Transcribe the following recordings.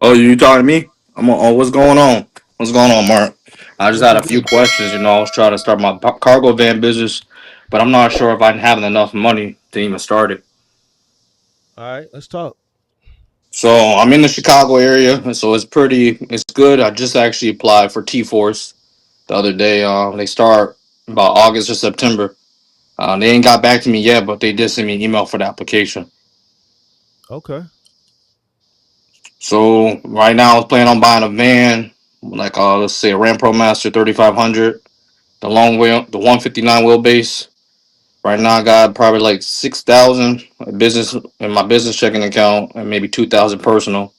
Oh, you talking to me? Oh, what's going on? What's going on, Mark? I just What had you a few do? questions. I was trying to start my cargo van business, but I'm not sure if I'm having enough money to even start it. All right, let's talk. So I'm in the Chicago area, and so it's good. I just actually applied for T-Force the other day. They start about August or September. They ain't got back to me yet, but they did send me an email for the application. Okay. So right now, I was planning on buying a van, like let's say a Ram ProMaster 3500. The long wheel, the 159 wheelbase. Right now, I got probably like 6,000 business in my business checking account, and maybe 2,000 personal.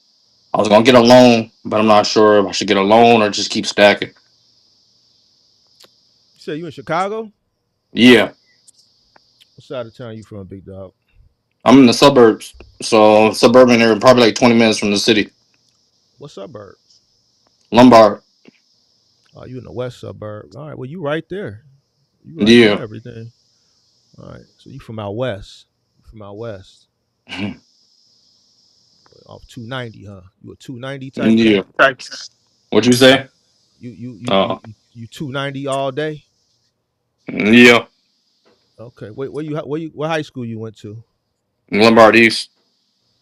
I was gonna get a loan, but I'm not sure if I should get a loan or just keep stacking. You say you in Chicago? Yeah, What side of town you from, big dog? I'm in the suburbs, so suburban area, probably like 20 minutes from the city. What suburb? Lombard. Oh, you in the west suburb. All right. Well, you right there. You right Yeah, there. Everything. All right. So you from out west? You from out west? Off 290, huh? You a 290 type yeah. cat? What you say? Uh, 290 all day? yeah, Okay. Where you what high school you went to? Lombard East.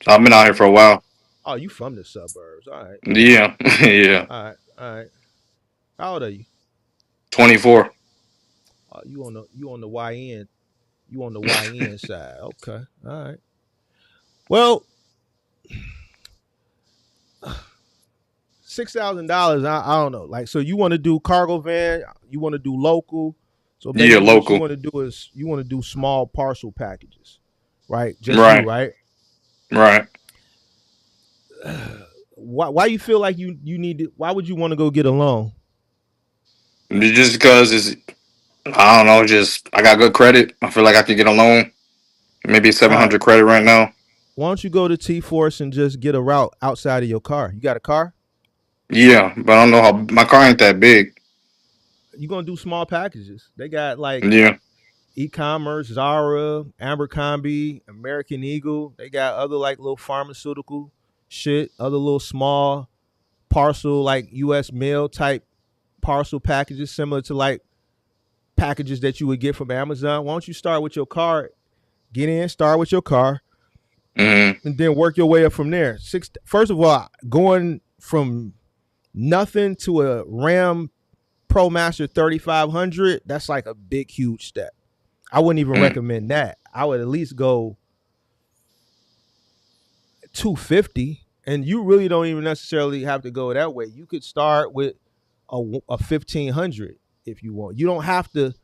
I've been out here for a while. Oh, you from the suburbs. All right. Yeah, yeah. All right. All right. How old are you? 24. You on the YN. You on the YN side. Okay. All right. Well, $6,000. I don't know. Like, so you want to do cargo van? You want to do local? So Yeah, basically, what you local. want to do is you want to do small parcel packages, right? Just you, Right, right? right. Why you feel like you need to? Why would you want to go get a loan? Just because I don't know, just I got good credit. I feel like I could get a loan. Maybe All right. 700 credit right now. Why don't you go to T Force and just get a route outside of your car? You got a car? Yeah, but I don't know how my car ain't that big. You gonna do small packages? They got like Yeah. e-commerce, Zara, Abercrombie, American Eagle. They got other like little pharmaceutical shit, other little small parcel like US mail type parcel packages similar to like packages that you would get from Amazon. Why don't you start with your car? Get in, start with your car, Hmm. and then work your way up from there. First of all, going from nothing to a Ram ProMaster 3500, that's like a big, huge step. I wouldn't even Mm. recommend that. I would at least go 250, and you really don't even necessarily have to go that way. You could start with a 1500 if you want. You don't have to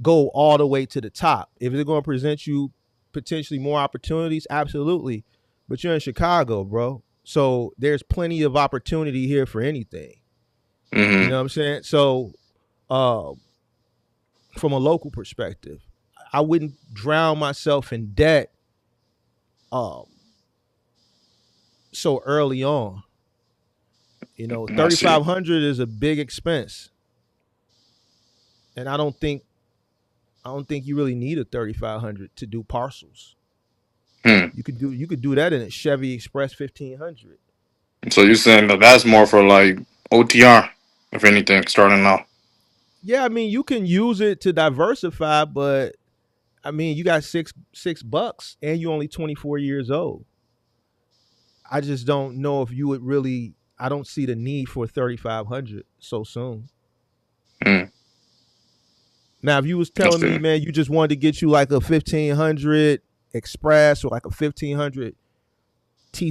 go all the way to the top. If they're going to present you potentially more opportunities, absolutely. But you're in Chicago, bro. So there's plenty of opportunity here for anything. You Hmm. know what I'm saying? So, uh, from a local perspective, I wouldn't drown myself in debt um, so early on. I see. 3,500 is a big expense, and I don't think you really need a 3,500 to do parcels. Hmm. You could do that in a Chevy Express 1,500. So you saying that that's more for like OTR, if anything, starting now. Yeah, I mean you can use it to diversify, but I mean you got six bucks and you only 24 years old. I just don't know if you would really. I don't see the need for 3,500 so soon. Hmm. Now, if you was I telling me, see. man, you just wanted to get you like a 1,500 Express or like a 1,500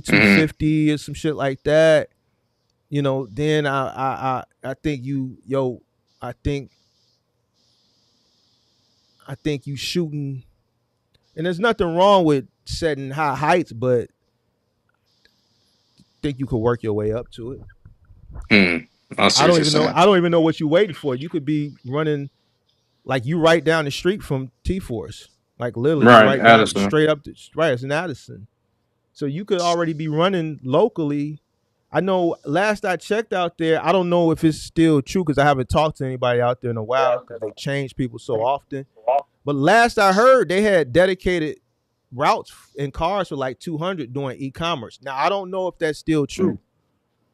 Hmm. T250 or some shit like that, then I think I think I think you shooting, and there's nothing wrong with setting high heights, but think you could work your way up to it. Hmm. I see I what don't you're even know. saying. I don't even know what you're waiting for. You could be running like you right down the street from T Force, like literally you Right, right down Addison. straight up. Right, it's in Addison, so you could already be running locally. I know. Last I checked out there, I don't know if it's still true because I haven't talked to anybody out there in a while because they change people so often. But last I heard, they had dedicated routes and cars for like 200 doing e-commerce. Now I don't know if that's still Hmm. true,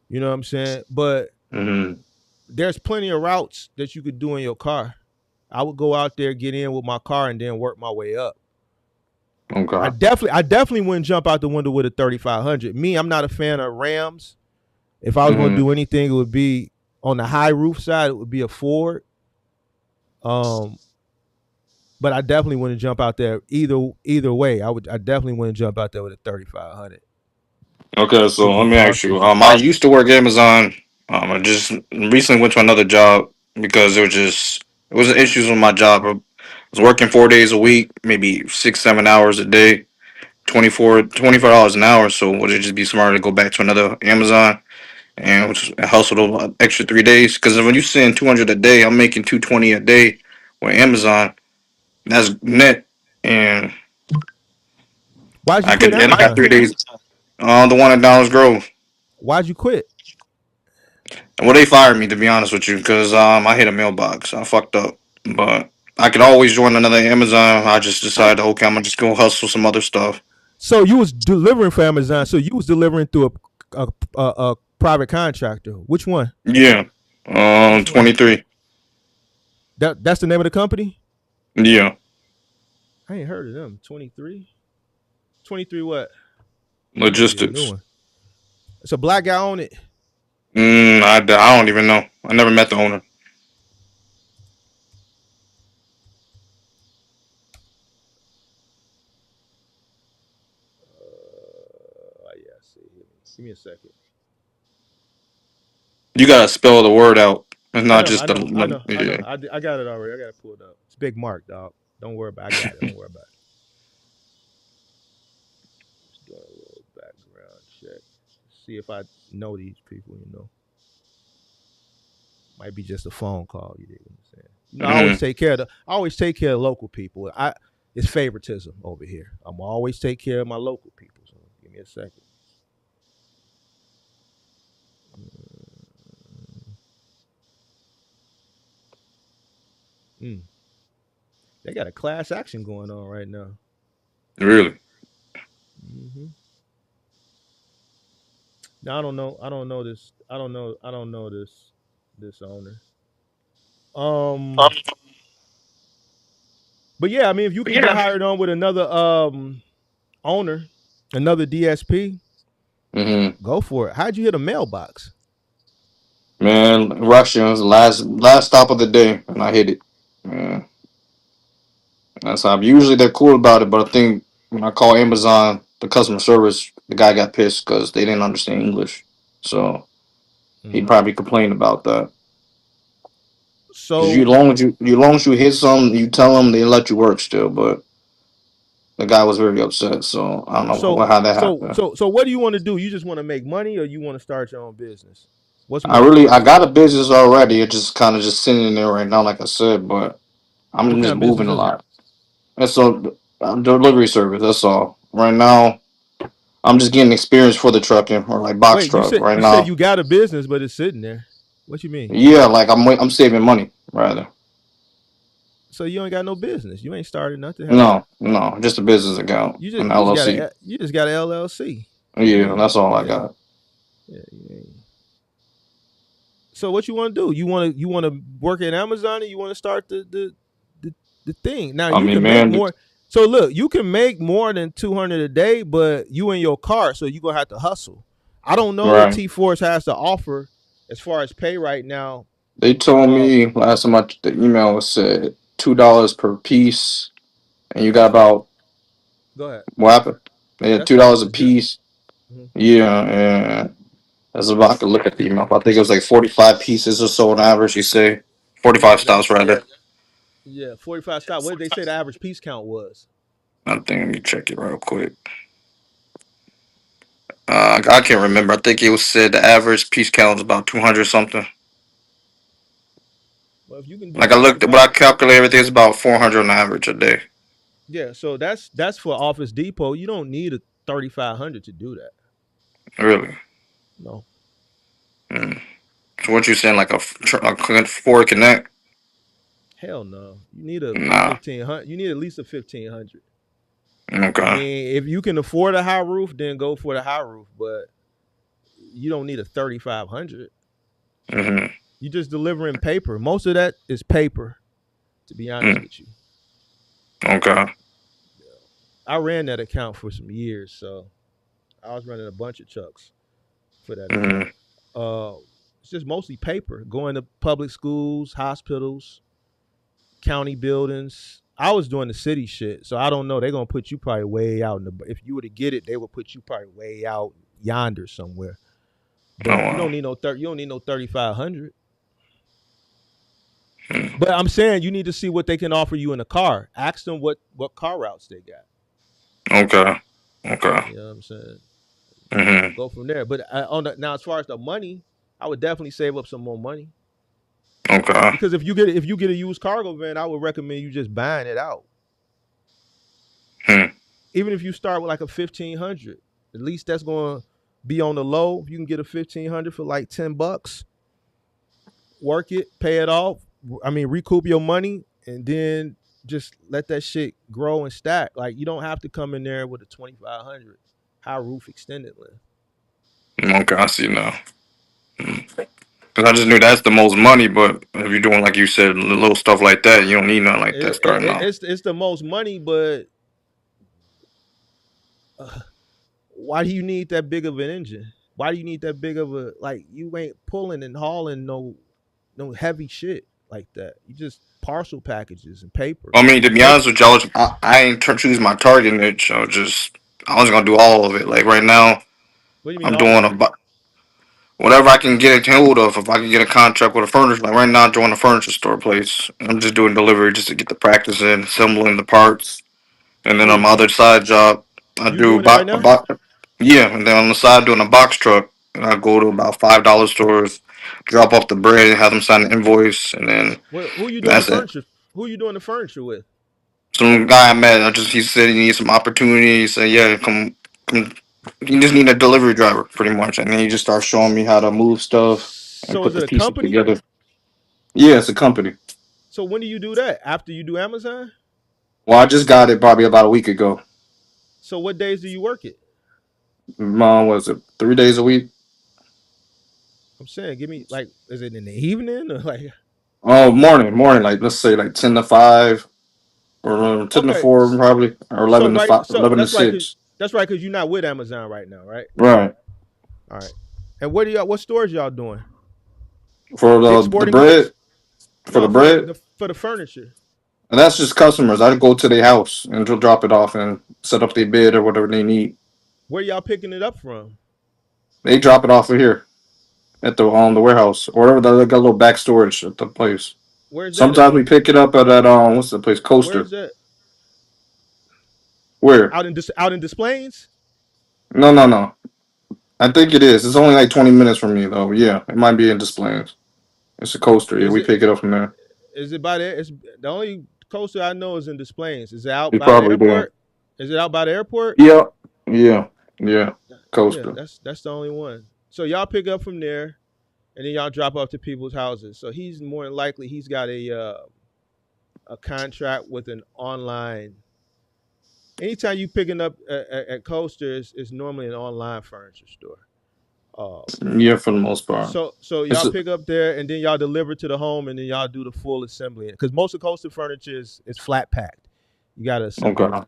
You know what I'm saying? But Hmm. there's plenty of routes that you could do in your car. I would go out there, get in with my car, and then work my way up. Okay. I definitely wouldn't jump out the window with a 3500. Me, I'm not a fan of Rams. If I was going to Hmm. do anything, it would be on the high roof side. It would be a Ford. Um, but I definitely wouldn't jump out there either way. I definitely wouldn't jump out there with a 3500. Okay, so Super let me ask you. cautious. I used to work at Amazon. I just recently went to another job because it was issues with my job. I was working 4 days a week, maybe 6 7 hours a day, 24 $24 an hour. So would it just be smarter to go back to another Amazon and which hustle those extra 3 days? Because when you send 200 a day, I'm making 220 a day with Amazon. That's net, and Why'd you I quit could and I got Amazon? 3 days. The one at Dollars Grove. Why'd you quit? Well, they fired me to be honest with you because I hit a mailbox. I fucked up, but I could always join another Amazon. I just decided, okay, I'm gonna just go hustle some other stuff. So you was delivering for Amazon. So you was delivering through a private contractor. Which one? Yeah, Which one? 23. That's the name of the company. Yeah, I ain't heard of them. 23. 23 what? That might be a new logistics. one. It's a black guy on it. I don't even know. I never met the owner. Yeah, I see. Give me a second. You gotta spell the word out. It's I not know, just I the know, I know, I know. yeah. I got it already. I got it pulled up. It's Big Mark, dog. Don't worry about it. I got it. Don't worry about it. Just doing a little background check. See if I know these people, Might be just a phone call, you dig what I'm saying? I always Hmm. take care of I always take care of local people. It's favoritism over here. I'm always take care of my local people. So give me a second. Mm. They got a class action going on right now. Really? Hmm. Now I don't know. I don't know this. I don't know. I don't know this owner. Um, but yeah, I mean, if you can get hired on with another owner, another DSP, Hmm. go for it. How'd you hit a mailbox? Man, Russian was the last stop of the day, and I hit it. Man, that's how. Usually they're cool about it, but I think when I call Amazon, the customer service, the guy got pissed because they didn't understand English. So he Mm. probably complained about that. Because So long as you hit something, you tell them they let you work still. But the guy was very upset, so I don't know so how that so happened. so so what do you want to do? You just want to make money, or you want to start your own business? What's more I important to got a you? business already. It's just kind of just sitting in there right now, like I said. But What I'm kind just of business moving a is it? lot. That's a delivery service. That's all. Right now, I'm just getting experience for the trucking or like box Wait, you truck. said Right you said now, you got a business, but it's sitting there. What you mean? yeah, like I'm saving money rather. So you ain't got no business. You ain't started nothing, have you? No, just a business account, an LLC. You just got an LLC. Yeah, that's all I got. Yeah, you ain't. So what you want to do? You want to work at Amazon, or you want to start the thing? Now I you mean, can make man, more. So look, you can make more than 200 a day, but you in your car, so you gonna have to hustle. I don't know what right? T Force has to offer as far as pay right now. They told Um, me last time the email said $2 per piece, and you got that's fine. about Go ahead. what happened? They had That's fine. $2 a piece. Mhm. Yeah, and that's about. I could look at the email. I think it was like 45 pieces or so on average. You say Yeah, 45 stops rather. 45 stop. What did they say the average piece count was? I think let me check it real quick. I can't remember. I think it was said the average piece count was about 200 something. Well, if you can do Like I that, looked, if what I I calculated, everything is about 400 on average a day. yeah, so that's for Office Depot. You don't need a 3500 to do that. Really. No. Mm. So what you saying? Like a Ford Connect? Hell no. You need a Nah. 1500. You need at least a 1500. I Okay. mean, if you can afford a high roof, then go for the high roof. But you don't need a 3500. Mm-hmm. You just delivering paper. Most of that is paper, to be honest Mm. with you. Okay. I ran that account for some years, so I was running a bunch of trucks for that Mm-hmm. account. It's just mostly paper, going to public schools, hospitals, county buildings. I was doing the city shit, so I don't know. They're gonna put you probably way out in the. If you were to get it, they would put you probably way out yonder somewhere. Oh But you wow. don't need no You don't need no 3500. Mm. But I'm saying you need to see what they can offer you in a car. Ask them what car routes they got. Okay. Okay. You know what I'm saying? Mm-hmm. Go from there. But now, as far as the money, I would definitely save up some more money Okay. because if you get a used cargo van, I would recommend you just buying it out. Hmm. Even if you start with like a 1500, at least that's going to be on the low. If you can get a 1500 for like $10, work it, pay it off. I mean, recoup your money, and then just let that shit grow and stack. Like you don't have to come in there with a 2500 high roof extended length. Okay. I see now. Because I just knew that's the most money, but if you're doing like you said, little stuff like that, you don't need nothing like that starting off. It's the most money, but uh, why do you need that big of an engine? Why do you need that big of a like? You ain't pulling and hauling no heavy shit like that. You just parcel packages and paper. I mean, to be Paper. honest with you, I ain't choose my target niche. I was gonna do all of it. Like right now, What do you mean I'm all doing of it? whatever I can get a hold of. If I can get a contract with a furniture, like right now, I'm doing a furniture store place. I'm just doing delivery just to get the practice in, assembling the parts. And then Where on my other side job, I you do doing it right now? yeah. And then on the side, doing a box truck. And I go to about $5 stores, drop off the bread, have them sign the invoice, and then Who you doing the that's it. furniture? Who you doing the furniture with? Some guy I met, he said he needs some opportunity. He said, yeah, come. You just need a delivery driver, pretty much. And then he just starts showing me how to move stuff and So is put it the a pieces company? together. Yeah, it's a company. So when do you do that? After you do Amazon? Well, I just got it probably about a week ago. So what days do you work it? Mom, was it 3 days a week? I'm saying, give me like, is it in the evening or like? Oh, morning. Like let's say like 10 to 5 or 10 to 4 Okay, probably, or so 11 to right, 5, so 11 to that's right, cause 6. you're not with Amazon right now, right? Right. All right. And what do y'all? What stores y'all doing? For Dick the Sporting bread, Goods? for the No, for the, bread, the for the furniture. and that's just customers. I go to their house and drop it off and set up their bid or whatever they need. Where y'all picking it up from? They drop it off of here at the warehouse or whatever. They got a little back storage at the place. Where's that Sometimes at? we pick it up at that what's the place, Coaster. Where's that? Where? Out in Displays? No. I think it is. It's only like 20 minutes from me though. Yeah, it might be in Displays. It's a Coaster. Yeah, Is we it pick it up from there. is it by there? It's the only coaster I know is in Displays. Is it out You by the probably do. airport? Is it out by the airport? Yeah, yeah, yeah. Yeah, Coaster. that's the only one. So y'all pick up from there, and then y'all drop off to people's houses. So he's more than likely he's got a contract with an online. Anytime you picking up at Coasters, it's normally an online furniture store. Uh, Yeah, for the most part. so It's y'all pick up there, and then y'all deliver to the home, and then y'all do the full assembly. Because most of Coaster furniture is flat packed. You got to assemble it. okay.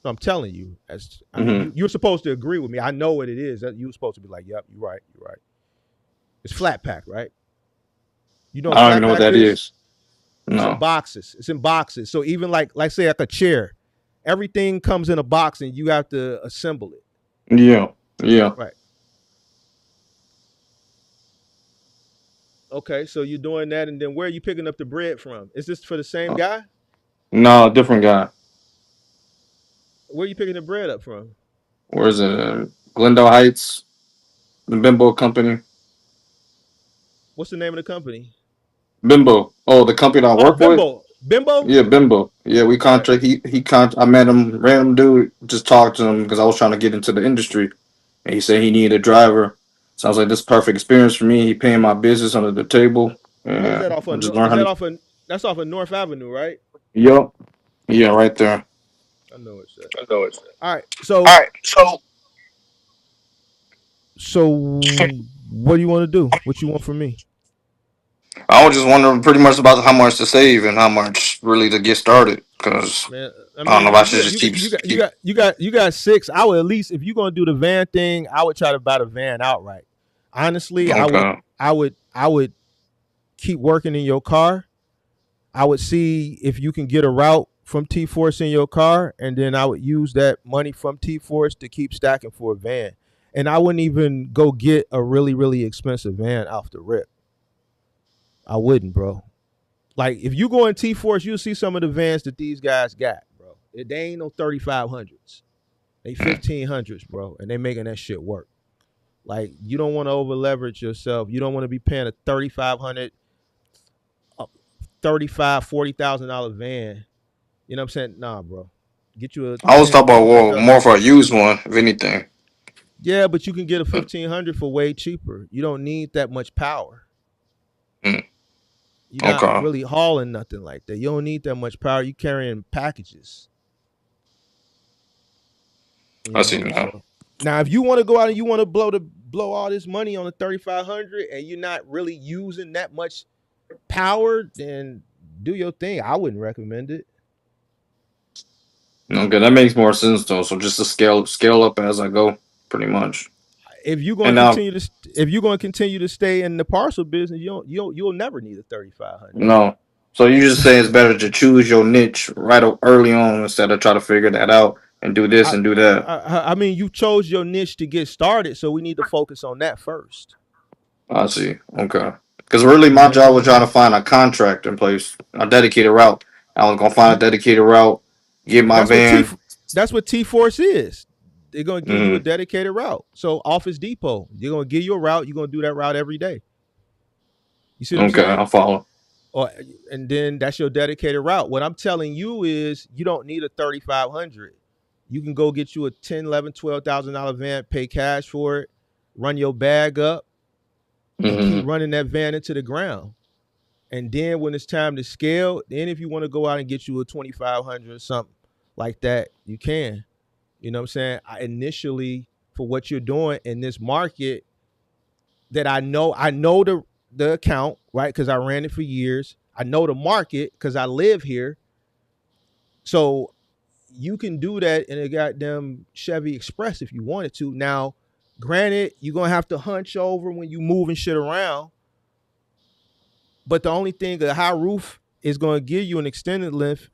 So I'm telling you, as I mean, Hmm. you're supposed to agree with me. I know what it is. That you're supposed to be like, "Yep, you're right. You're right." It's flat pack, right? You know what I don't even flat know what pack that is? is. It's in No. boxes. It's in boxes. So even like say like a chair, everything comes in a box, and you have to assemble it. Yeah. Yeah. Right. Okay. So you're doing that, and then where are you picking up the bread from? Is this for the same guy? No, different guy. Where are you picking the bread up from? Where is it? Glendale Heights, the Bimbo Company. What's the name of the company? Bimbo. Oh, the company I Oh, work with. Bimbo. Bimbo. Yeah, Bimbo. Yeah, we All right. contract. I met him. Random dude. Just talked to him because I was trying to get into the industry, and he said he needed a driver. Sounds like this perfect experience for me. He paying my business under the table, Where's and that off I of? just learned Is how that to. off of? That's off of North Avenue, right? Yup. Yeah, right there. I know it's that. I know it's. All right. All So right. So So what do you want to do? What you want from me? I was just wondering pretty much about how much to save and how much really to get started. Cause Man, I I don't know mean, if I if should you just you got keep you got you keep. got you got you got you got six, I would at least, if you're gonna do the van thing, I would try to buy the van outright. Honestly, I would Okay. I would I would keep working in your car. I would see if you can get a route from T Force in your car, and then I would use that money from T Force to keep stacking for a van. And I wouldn't even go get a really expensive van off the rip. I wouldn't, bro. Like if you go in T Force, you'll see some of the vans that these guys got, bro. They ain't no 3500s. They Mm. 1500s, bro, and they making that shit work. Like you don't want to over leverage yourself. You don't want to be paying a 3500, uh, 35 $40,000 van. You know what I'm saying? Nah, bro. Get you a I was 10 talking about, get well, you a, more for a used one, if anything. yeah, but you can get a Mm. 1500 for way cheaper. You don't need that much power. Mm. You're not Okay. really hauling nothing like that. You don't need that much power. You carrying packages. You I see know, now. so now if you want to go out and you want to blow all this money on the 3500 and you're not really using that much power, then do your thing. I wouldn't recommend it. Okay, that makes more sense though. So just to scale up as I go, pretty much. If you're going And to now, continue to if you're going to continue to stay in the parcel business, you'll never need a 3500. no. So you just say it's better to choose your niche early on instead of try to figure that out and do this I, and do that. I mean, you chose your niche to get started, so we need to focus on that first. I see. Okay. Because really, You my know what I'm job was saying? trying to find a contract in place, a dedicated route. I was gonna find a You dedicated route, get my that's what van. T Force is. They're gonna give you a Hmm. dedicated route. So Office Depot, they're gonna give you a route. You're gonna do that route every day. You see what I'm Okay, saying? I'll follow. Or and then that's your dedicated route. What I'm telling you is you don't need a 3500. You can go get you a 10, 11, $12,000 van, pay cash for it, run your bag up, and keep Hmm. running that van into the ground. And then when it's time to scale, then if you want to go out and get you a 2500 or something like that, you can. You know what I'm saying? Initially, for what you're doing in this market, that I know the account, right? Because I ran it for years. I know the market because I live here. So you can do that in a goddamn Chevy Express if you wanted to. Now, granted, you're gonna have to hunch over when you moving shit around. But the only thing a high roof is gonna give you an extended length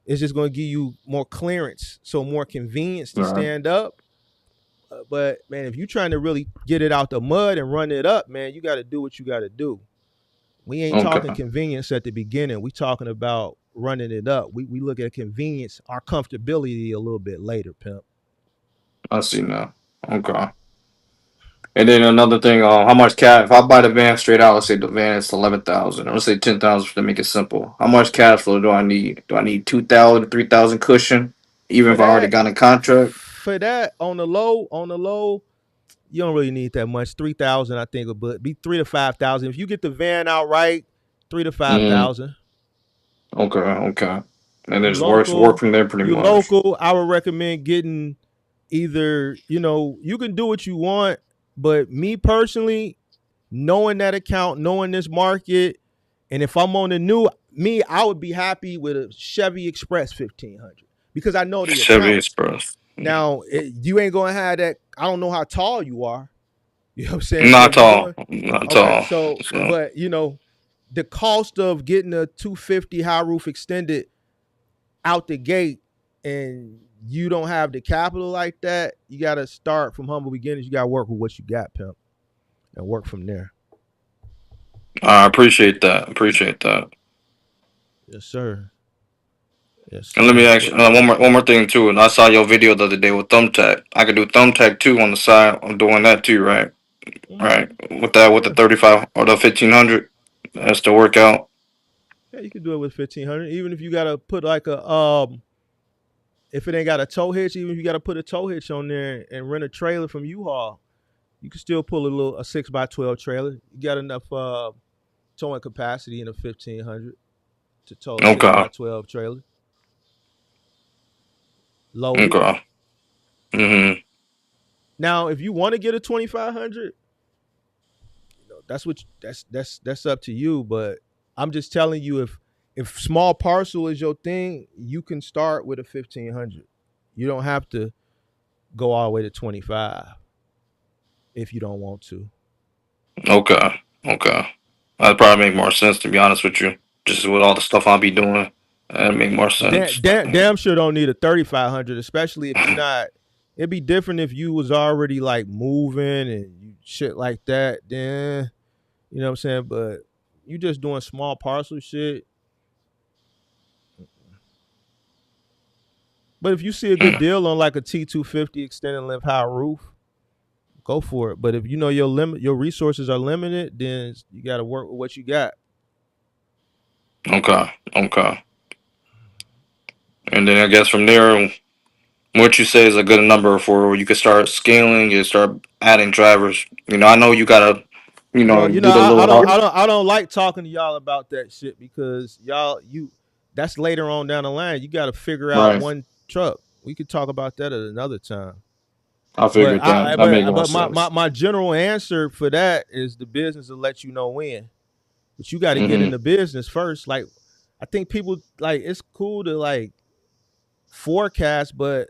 is just gonna give you more clearance, so more convenience to Right. stand up. But man, if you're trying to really get it out the mud and run it up, man, you got to do what you got to do. We ain't talking Okay. convenience at the beginning. We talking about running it up. We look at convenience, our comfortability a little bit later, pimp. I see now. Okay. And then another thing, how much cash? If I buy the van straight out, let's say the van is 11,000. Let's say 10,000 to make it simple. How much cash flow do I need? Do I need 2,000, 3,000 cushion, even For if I already that, got a contract? on the low, you don't really need that much. 3,000, I think, but be 3 to 5,000. If you get the van outright, three to five Mm, thousand. okay, okay. And then You just work local, from there pretty you much. local. I would recommend getting either, you can do what you want, but me personally, knowing that account, knowing this market, and if I'm on the new me, I would be happy with a Chevy Express 1500 because I know the Chevy account. Express. Now, you ain't gonna have that. I don't know how tall you are. You know what I'm saying? So Not if you're tall. going, Not okay, tall. so So, but the cost of getting a 250 high roof extended out the gate, and you don't have the capital like that, you got to start from humble beginnings. You got to work with what you got, pimp, and work from there. I appreciate that. Appreciate that. Yes, sir. Yes, And let me sir. ask But you one more thing too. And I saw your video the other day with thumbtack. I could do thumbtack too on the side. I'm doing that too, right? Right. With the yeah, 35 or the 1500. That's the workout. yeah, you can do it with 1500. Even if you got to put like a if it ain't got a tow hitch, even if you got to put a tow hitch on there and rent a trailer from U-Haul, you can still pull a 6x12 trailer. You got enough towing capacity in a 1500 to tow a six Okay. by twelve trailer loaded. Okay. Hmm. Now, if you want to get a 2500, that's what that's up to you. But I'm just telling you, if small parcel is your thing, you can start with a 1500. You don't have to go all the way to 25 if you don't want to. Okay. Okay. That'd probably make more sense to be honest with you. Just with all the stuff I'll be doing, that'd make more sense. Damn sure don't need a 3500, especially if you're not. It'd be different if you was already like moving and you shit like that. Then you know what I'm saying. But you just doing small parcel shit. But if you see a good Mm. deal on like a T250 extended length high roof, go for it. But if you know your resources are limited, then you got to work with what you got. Okay. Okay. And then I guess from there, what you say is a good number for where you could start scaling, you start adding drivers. I know you gotta, Well, do the I little don't, hard. I don't like talking to y'all about that shit because y'all, that's later on down the line. You got to figure out Right. one truck. We could talk about that at another time. I But figured that. That makes more my sense. my general answer for that is the business will let you know when. But you got to get in Hmm. the business first. Like I think people like it's cool to like forecast, but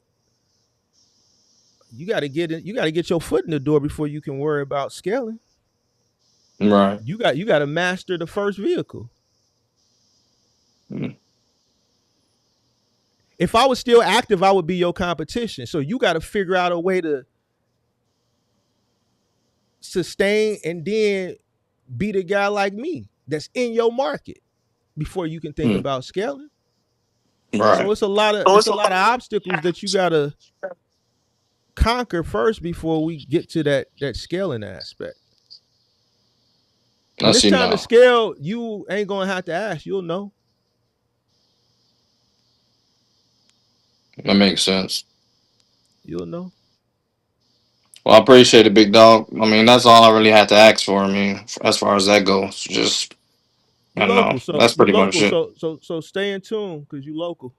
you got to get in. You got to get your foot in the door before you can worry about scaling. Right. You got to master the first vehicle. Mm. If I was still active, I would be your competition. So you got to figure out a way to sustain and then be the guy like me that's in your market before you can think Mm. about scaling. So Right. it's a lot of obstacles that you got to conquer first before we get to that scaling aspect. I When it's see time to now. scale, you ain't gonna have to ask. You'll know. That makes sense. You'll know. Well, I appreciate it, big dog. I mean, that's all I really had to ask for. I mean, as far as that goes, just You I don't know. local, so That's pretty much it. stay in tune because you local.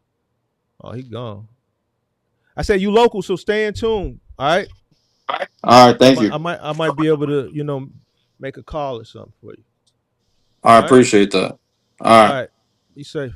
Oh, he gone. I said you local, so stay in tune. All right. All right. Thank you. I might be able to make a call or something for you. I All right. appreciate that. All All right. right. Be safe.